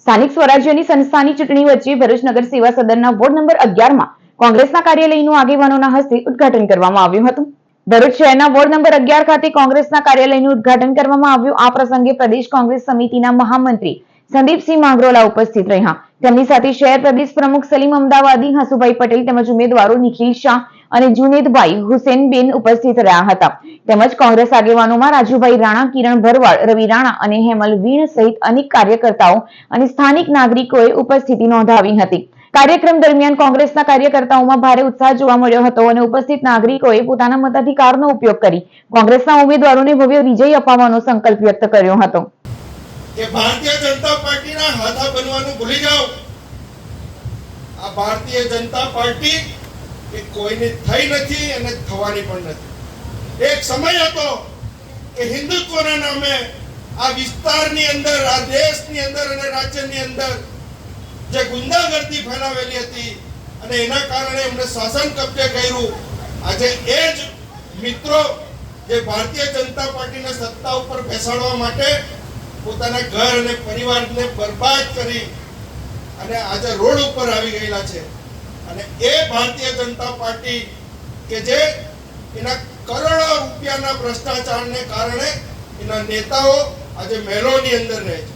સ્થાનિક સ્વરાજ્યની સંસ્થાની ચૂંટણી વચ્ચે ભરૂચ નગર સેવા સદનના વોર્ડ નંબર 11 માં કોંગ્રેસના કાર્યાલયનું આગેવાનોના હસ્તે ઉદ્ઘાટન કરવામાં આવ્યું હતું। ભરૂચ શહેરના વોર્ડ નંબર 11 ખાતે કોંગ્રેસના કાર્યાલયનું ઉદ્ઘાટન કરવામાં આવ્યું। આ પ્રસંગે પ્રદેશ કોંગ્રેસ સમિતિના મહામંત્રી સંદીપસિંહ માંગરોલા ઉપસ્થિત રહ્યા। તેમની સાથે શહેર પ્રદેશ પ્રમુખ સલીમ અમદાવાદી, હસુભાઈ પટેલ તેમજ ઉમેદવારો નિખિલ શાહ અને જુનેદભાઈ હુસેનબેન ઉપસ્થિત રહ્યા હતા। તેમજ કોંગ્રેસ આગેવાનોમાં રાજુભાઈ રાણા, કિરણ ભરવાડ, રવિ રાણા અને હેમલ વીણ સહિત અનેક કાર્યકર્તાઓ અને સ્થાનિક નાગરિકોએ ઉપસ્થિતિ નોંધાવી હતી। કાર્યક્રમ દરમિયાન કોંગ્રેસના કાર્યકર્તાઓમાં ભારે ઉત્સાહ જોવા મળ્યો હતો અને ઉપસ્થિત નાગરિકોએ પોતાના મતાધિકારનો ઉપયોગ કરી કોંગ્રેસના ઉમેદવારોને ભવ્ય વિજય અપાવવાનો સંકલ્પ વ્યક્ત કર્યો હતો। કે ભારતીય જનતા પાર્ટીના હાથા બનવાનું ભૂલી જાઓ। આ ભારતીય જનતા પાર્ટી એ કોઈની થઈ નથી અને થવાની પણ નથી। એક સમય હતો કે હિન્દુત્વના નામે આ વિસ્તારની અંદર, આ દેશની અંદર અને રાજ્યની અંદર જે ગુંડાગર્દી ફેલાવેલી હતી અને એના કારણે એમણે શાસન કબજે કર્યું। આજે એ જ મિત્રો જે ભારતીય જનતા પાર્ટીને સત્તા ઉપર બેસાડવા માટે પોતાના ઘર અને પરિવારને બરબાદ કરી અને આજે રોડ ઉપર આવી ગયેલા છે। અને એ ભારતીય જનતા પાર્ટી કે જે એના કરોડો રૂપિયાના ભ્રષ્ટાચારને કારણે એના નેતાઓ આજે મહેલોની અંદર રહે છે।